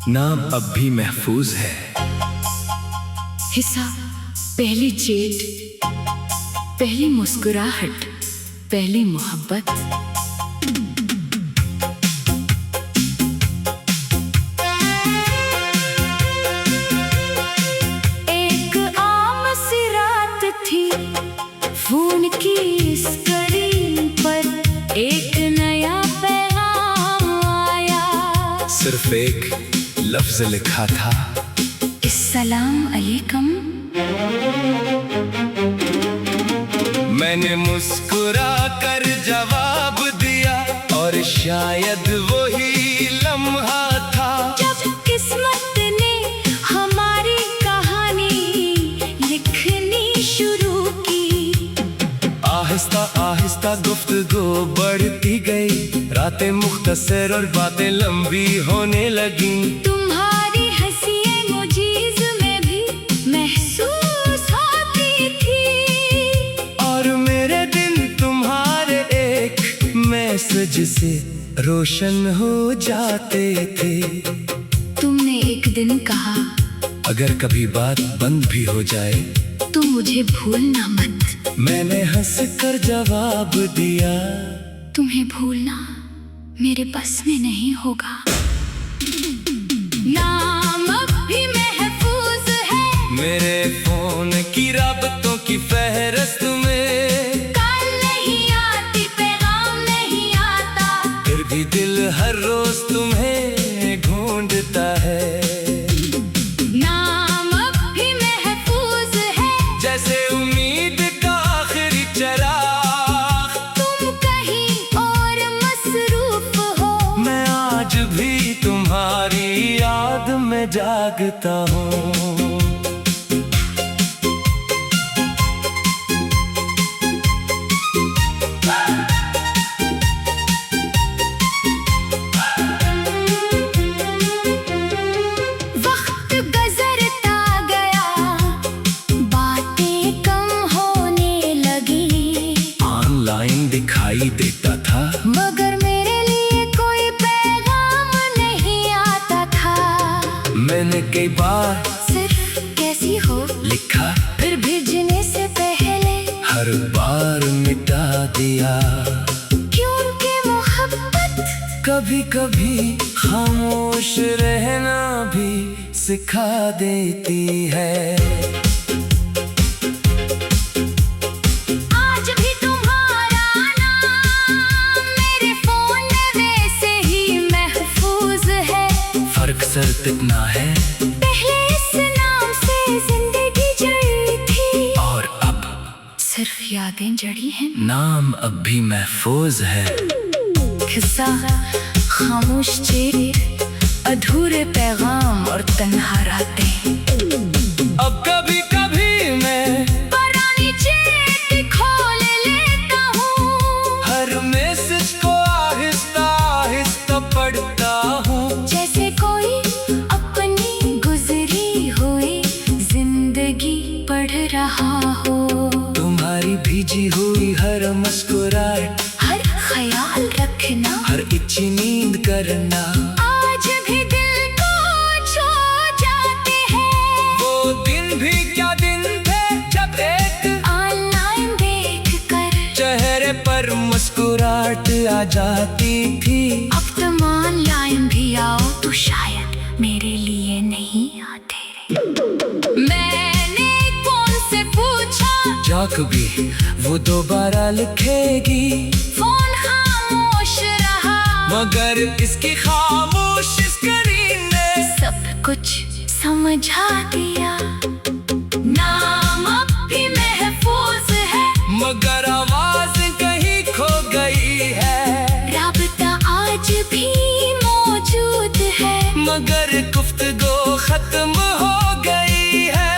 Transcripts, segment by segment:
नाम अब भी महफूज है। हिस्सा पहली जेद, पहली मुस्कुराहट, पहली मोहब्बत। एक आम सी रात थी, फोन की स्क्रीन पर एक नया पैगाम आया। सिर्फ एक लफ्ज लिखा था, अस्सलाम अलैकुम। मैंने मुस्कुरा कर जवाब दिया और शायद वही लम्हा था जब किस्मत ने हमारी कहानी लिखनी शुरू की। आहिस्ता आहिस्ता गुफ्तगू बढ़ती गई, रातें मुख्तसर और बातें लंबी होने लगी। तुम्हारी हंसियाँ मुझीज में भी महसूस होती थी, और मेरे दिन तुम्हारे एक मैसेज से रोशन हो जाते थे। तुमने एक दिन कहा, अगर कभी बात बंद भी हो जाए तुम मुझे भूलना मत। मैंने हंस कर जवाब दिया, तुम्हें भूलना मेरे बस में नहीं होगा। नाम अब भी महफूज है मेरे फोन की राबतों की फहरिस्त में। कॉल नहीं आती, पैगाम नहीं आता, फिर भी दिल हर रोज तुम्हें ढूंढता है। नाम अब भी महफूज है जैसे उम्मीद का आखिरी चराग। तुम कहीं और मसरूफ हो, मैं आज भी तुम्हारी याद में जागता हूँ। वक्त गुजरता गया, बातें कम होने लगी, ऑनलाइन दिखाई देता था, मगर मेरे लिए कोई पैगाम नहीं आता था। मैंने कई बार सिर्फ कैसी हो लिखा, फिर भेजने से पहले हर बार मिटा दिया। क्योंकि मोहब्बत कभी कभी खामोश रहना भी सिखा देती है। आज भी तुम्हारा नाम मेरे फोन में वैसे ही महफूज है। फर्क सिर्फ इतना है, पहले इस नाम से जिंदगी जड़ी थी, और अब सिर्फ यादें जड़ी हैं। नाम अब भी महफूज है। किस्सा खामोश चेहरे, अधूरे पैगाम और तन्हा रातें। अब कभी कभी मैं पुरानी चेट खोल लेता हूँ, हर मैसेज को आहिस्ता आहिस्ता पढ़ता हूँ। जैसे कोई अपनी गुजरी हुई जिंदगी पढ़ रहा हो। तुम्हारी भीजी हुई हर मुस्कुराहट, हर ख्याल रखना, हर इच्छी नींद करना, आज भी दिल को छू जाते हैं। वो दिन भी क्या दिन थे जब एक ऑनलाइन देख कर चेहरे पर मुस्कुराहट आ जाती थी। अब तुम ऑनलाइन भी आओ तो शायद मेरे लिए नहीं आते। मैंने फोन से पूछा, जा कभी वो दोबारा लिखेगी, फोन खामोश रहा, मगर इसकी खामोश स्क्रीन ने सब कुछ समझा दिया। नाम अब भी महफूज है, मगर आवाज कहीं खो गई है। राबता आज भी मौजूद है, मगर गुफ्तगू खत्म हो गई है।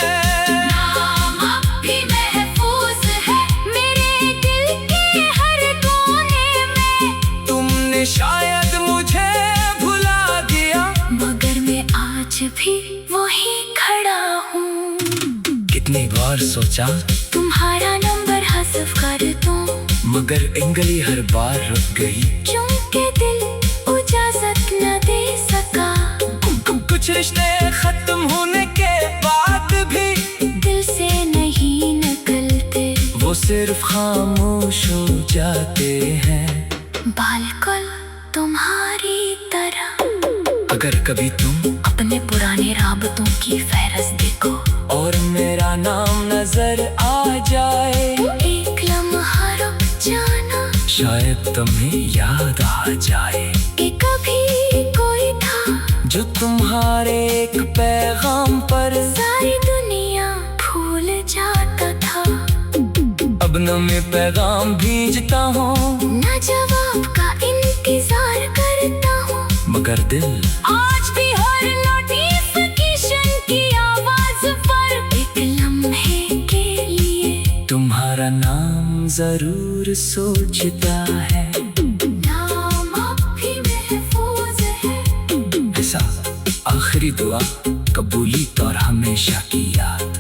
नाम अब भी महफूज है मेरे दिल के हर कोने में। तुमने शायद मुझे भुला दिया, मगर मैं आज भी वही खड़ा हूँ। कितनी बार सोचा तुम्हारा नंबर हसफ कर दूं, मगर इंगली हर बार रुक गई। क्योंकि दिल इजाजत न दे सका। कुछ सिर्फ खामोश हो जाते हैं। बिल्कुल तुम्हारी तरह। अगर कभी तुम अपने पुराने राबतों की फहरिस्त देखो और मेरा नाम नजर आ जाए, एक लम्हा रुक जाना, शायद तुम्हें याद आ जाए कि कभी कोई था जो तुम्हारे एक पैगाम पर सारी दुनिया भूल जाता था। अब न मैं पैगाम भेजता हूँ, न जवाब का इंतजार करता हूँ, मगर दिल आज भी हर नोटिफिकेशन की आवाज पर एक लम्हे के लिए तुम्हारा नाम जरूर सोचता है। नाम अब भी महफूज है। ऐसा आखिरी दुआ, कबूलियत और हमेशा की याद।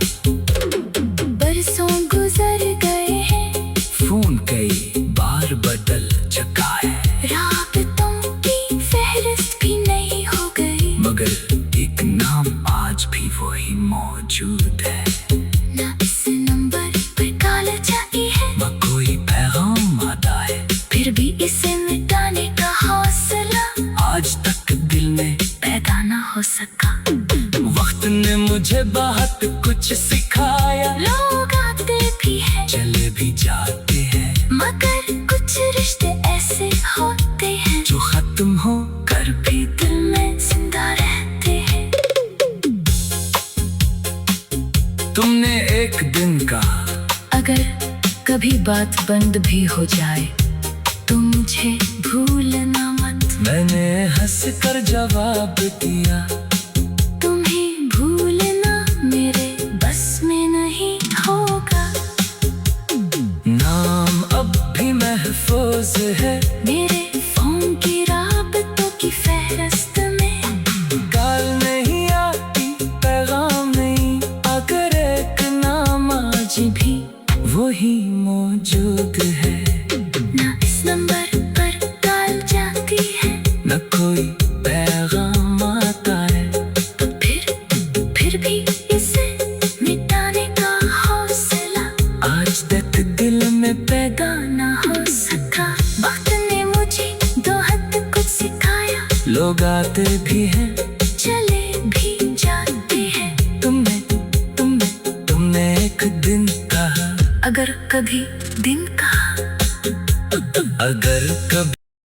बरसों गुजर गए हैं, फोन कई बार बदल चुका है, राबतों की फहरिस्त भी नहीं हो गई, मगर एक नाम आज भी वही मौजूद है। न इस नंबर पर कॉल जाती है, न कोई पैगाम आता है, फिर भी इसे मिटाने का हौसला आज तक दिल में पैदा न हो सका। वक्त ने मुझे बहुत कुछ सिखाया, लोग आते भी हैं, चले भी जाते हैं, मगर कुछ रिश्ते ऐसे होते हैं जो खत्म हो कर भी दिल में जिंदा रहते हैं। तुमने एक दिन कहा, अगर कभी बात बंद भी हो जाए तो मुझे भूलना मत। मैंने हंस कर जवाब दिया, तुम्हें भूलना मेरे बस में नहीं होगा। नाम अब भी महफूज है मेरे फोन की राबतों की फहरिस्त में। कॉल नहीं आती, पैगाम नहीं, अगर एक नाम आज भी वही मौजूद है। न इस नंबर पर कॉल जाती है, न कोई पैगाम आता है, तो फिर भी इसे मिटाने का हौसला आज तक दिल में पैदा न हो सका। वक्त ने मुझे दो हद कुछ सिखाया, लोग आते भी हैं, चले भी जाते हैं। तुमने एक दिन कहा, अगर कभी दिन कहा, अगर कभी